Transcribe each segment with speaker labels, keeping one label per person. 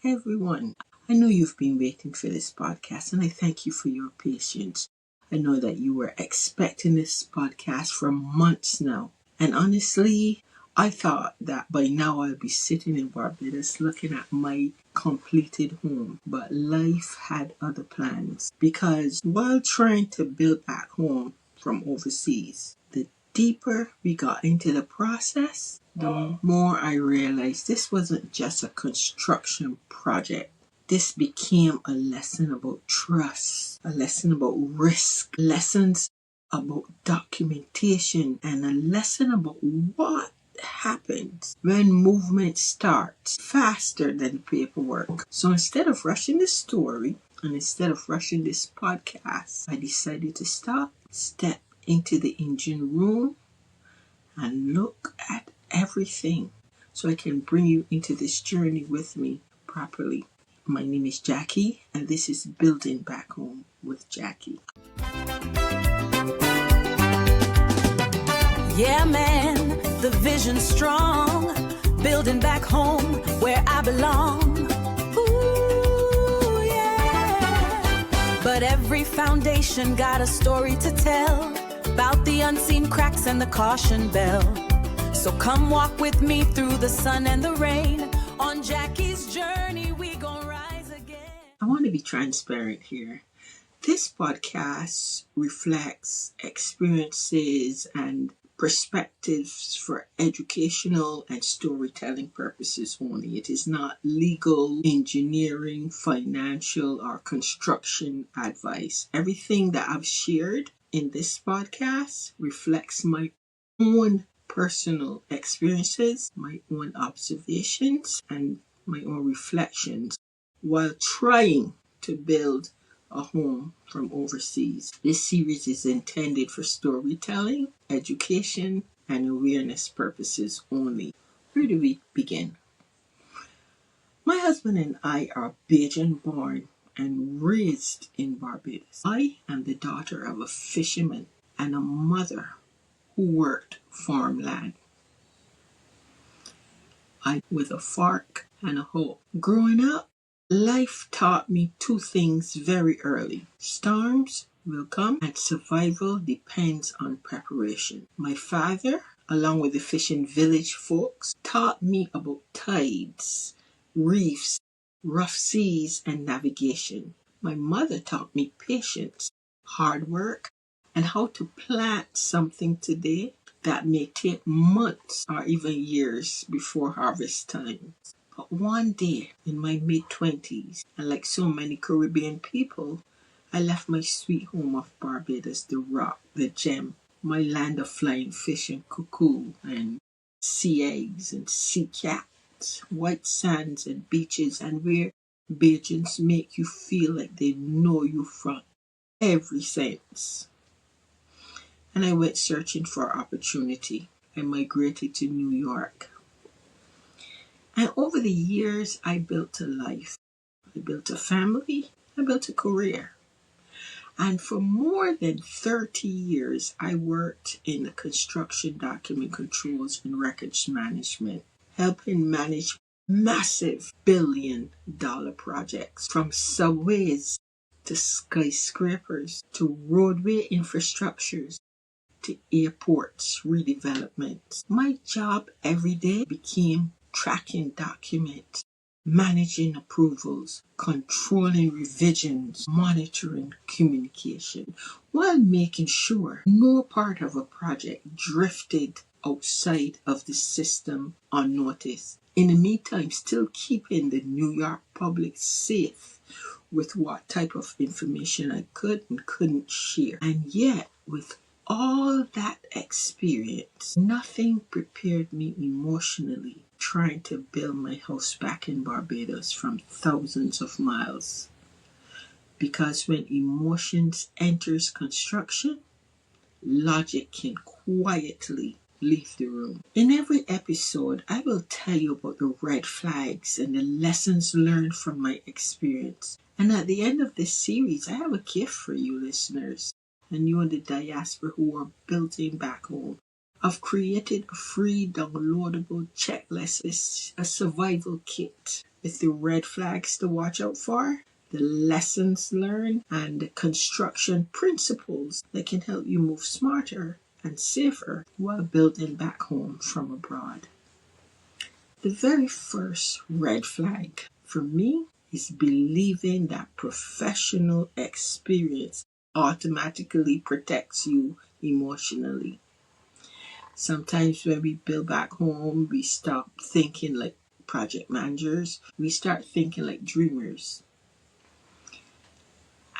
Speaker 1: everyone. I know you've been waiting for this podcast, and I thank you for your patience. I know that you were expecting this podcast for months now. And honestly, I thought that by now I'll be sitting in Barbados looking at my completed home. But life had other plans. Because while trying to build back home from overseas, the deeper we got into the process, the more I realized this wasn't just a construction project. This became a lesson about trust, a lesson about risk, lessons about documentation, and a lesson about what happens when movement starts faster than paperwork. So instead of rushing the story and instead of rushing this podcast, I decided to step into the engine room and look at everything so I can bring you into this journey with me properly. My name is Jackie, and this is Building Back Home with Jackie.
Speaker 2: Yeah, man, the vision's strong. Building back home where I belong. Ooh, yeah. But every foundation got a story to tell about the unseen cracks and the caution bell. So come walk with me through the sun and the rain. On Jackie's journey, we gon' rise again.
Speaker 1: I want to be transparent here. This podcast reflects experiences and perspectives for educational and storytelling purposes only. It is not legal, engineering, financial, or construction advice. Everything that I've shared in this podcast reflects my own personal experiences, my own observations, and my own reflections while trying to build a home from overseas. This series is intended for storytelling, education, and awareness purposes only. Where do we begin? My husband and I are Bajan born and raised in Barbados. I am the daughter of a fisherman and a mother who worked farmland. I with a fork and a hoe. Growing up, life taught me two things very early. Storms will come and survival depends on preparation. My father, along with the fishing village folks, taught me about tides, reefs, rough seas, and navigation. My mother taught me patience, hard work, and how to plant something today that may take months or even years before harvest time. But one day in my mid-20s, and like so many Caribbean people, I left my sweet home of Barbados, the rock, the gem, my land of flying fish and cuckoo and sea eggs and sea cats, white sands and beaches, and where Bajans make you feel like they know you from every sense. And I went searching for opportunity. I migrated to New York. And over the years, I built a life. I built a family. I built a career. And for more than 30 years, I worked in the construction document controls and records management, helping manage massive billion-dollar projects from subways to skyscrapers to roadway infrastructures to airports redevelopment. My job every day became tracking documents, managing approvals, controlling revisions, monitoring communication, while making sure no part of a project drifted outside of the system unnoticed. In the meantime, still keeping the New York public safe with what type of information I could and couldn't share. And yet, with all that experience, nothing prepared me emotionally trying to build my house back in Barbados from thousands of miles. Because when emotions enters construction, logic can quietly leave the room. In every episode, I will tell you about the red flags and the lessons learned from my experience. And at the end of this series, I have a gift for you listeners and you in the diaspora who are building back home. I've created a free downloadable checklist, a survival kit with the red flags to watch out for, the lessons learned, and the construction principles that can help you move smarter and safer while building back home from abroad. The very first red flag for me is believing that professional experience automatically protects you emotionally. Sometimes when we build back home, we stop thinking like project managers. We start thinking like dreamers.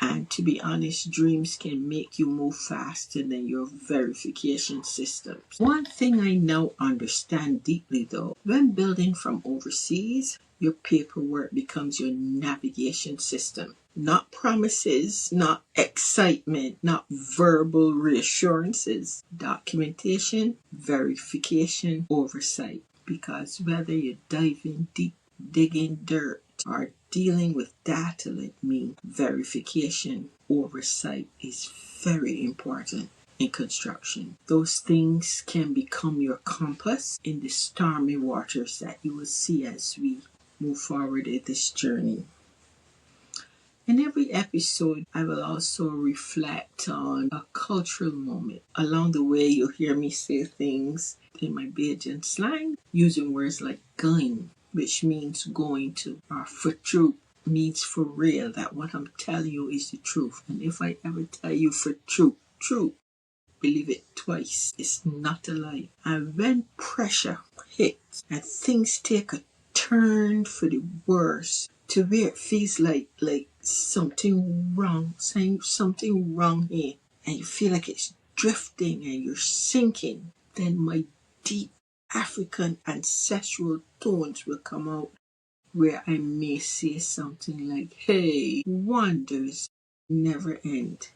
Speaker 1: And to be honest, dreams can make you move faster than your verification systems. One thing I now understand deeply though, when building from overseas, your paperwork becomes your navigation system. Not promises, not excitement, not verbal reassurances. Documentation, verification, oversight. Because whether you're diving deep, digging dirt, or dealing with data like me, verification, oversight is very important in construction. Those things can become your compass in the stormy waters that you will see as we move forward in this journey. In every episode, I will also reflect on a cultural moment. Along the way, you'll hear me say things in my Bajan slang, using words like going, which means going to, or for truth means for real, that what I'm telling you is the truth. And if I ever tell you for truth, believe it twice. It's not a lie. And when pressure hits and things take a turn for the worse, to where it feels like something wrong here, and you feel like it's drifting and you're sinking, then my deep African ancestral tones will come out, where I may say something like, hey, wonders never end.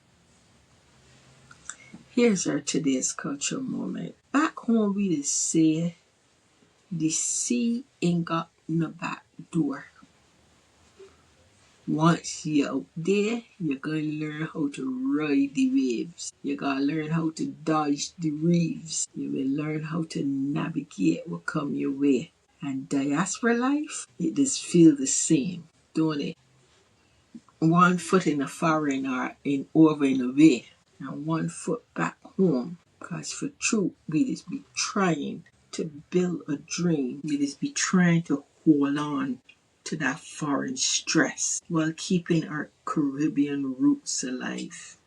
Speaker 1: Here's our today's cultural moment. Back home we just say, the sea ain't got no back door. Once you're out there, you're going to learn how to ride the waves. You're going to learn how to dodge the reefs. You will learn how to navigate what come your way. And diaspora life, it just feel the same, don't it? One foot in a foreign or over in a way, and 1 foot back home. Because for truth, we just be trying to build a dream. We just be trying to hold on to that foreign stress while keeping our Caribbean roots alive.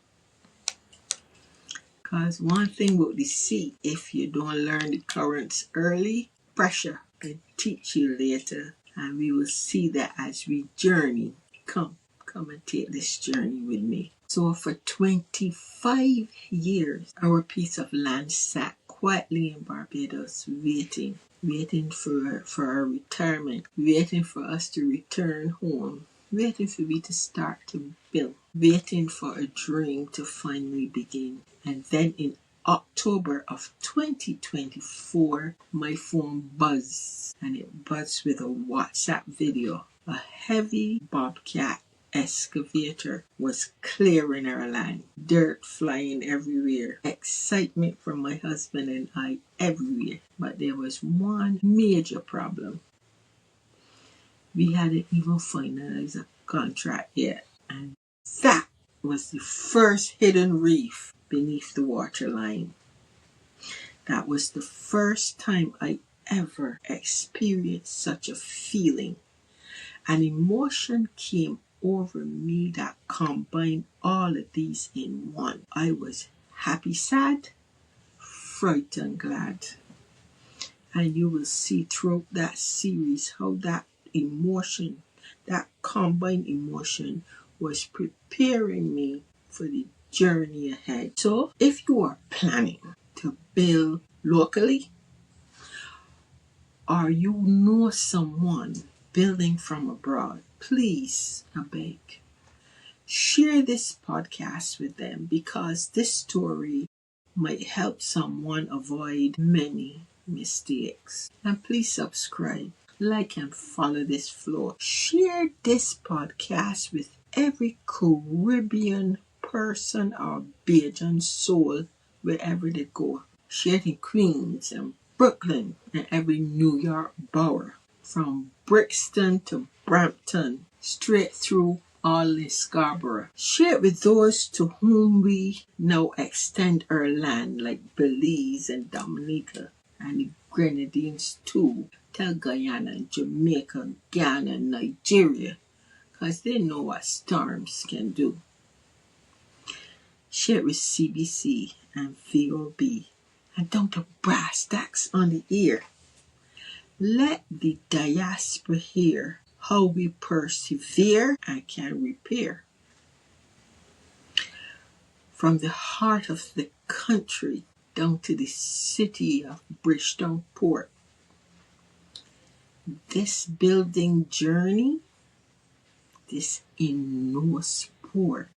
Speaker 1: Because one thing about the sea, if you don't learn the currents early, pressure can teach you later. And we will see that as we journey. Come and take this journey with me. So for 25 years, our piece of land sat quietly in Barbados, waiting for our retirement, waiting for us to return home, waiting for me to start to build, waiting for a dream to finally begin. And then in October of 2024, my phone buzzed, and it buzzed with a WhatsApp video. A heavy bobcat excavator was clearing our land, dirt flying everywhere, excitement from my husband and I everywhere. But there was one major problem. We hadn't even finalized a contract yet, and that was the first hidden reef beneath the waterline. That was the first time I ever experienced such a feeling. An emotion came over me that combined all of these in one. I was happy, sad, frightened, glad. And you will see throughout that series how that emotion, that combined emotion, was preparing me for the journey ahead. So if you are planning to build locally, or you know someone building from abroad, please, I beg, share this podcast with them, because this story might help someone avoid many mistakes. And please subscribe, like, and follow this flow. Share this podcast with every Caribbean person or Bajan soul wherever they go. Share it in Queens and Brooklyn and every New York borough, from Brixton to Brampton, straight through all in Scarborough. Share it with those to whom we now extend our land, like Belize and Dominica, and the Grenadines too. Tell Guyana and Jamaica, Ghana and Nigeria, because they know what storms can do. Share it with CBC and VOB, and don't put brass tacks on the ear. Let the diaspora hear how we persevere and can repair. From the heart of the country down to the city of Bridgetown Port, this building journey, this in no sport,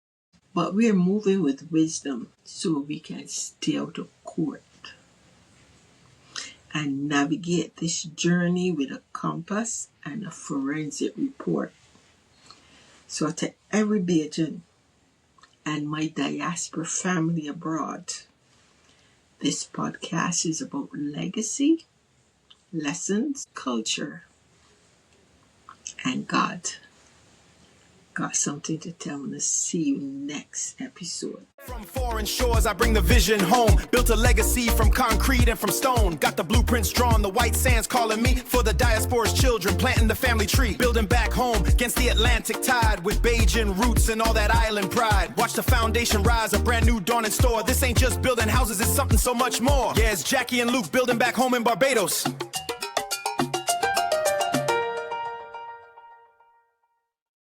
Speaker 1: but we're moving with wisdom so we can stay out of court and navigate this journey with a compass and a forensic report. So to every Bajan and my diaspora family abroad, this podcast is about legacy, lessons, culture, and God. Got something to tell me. See you next episode.
Speaker 3: From foreign shores, I bring the vision home. Built a legacy from concrete and from stone. Got the blueprints drawn, the white sands calling me. For the diaspora's children, planting the family tree. Building back home against the Atlantic tide. With Bajan roots and all that island pride. Watch the foundation rise, a brand new dawn in store. This ain't just building houses, it's something so much more. Yeah, it's Jackie and Luke building back home in Barbados.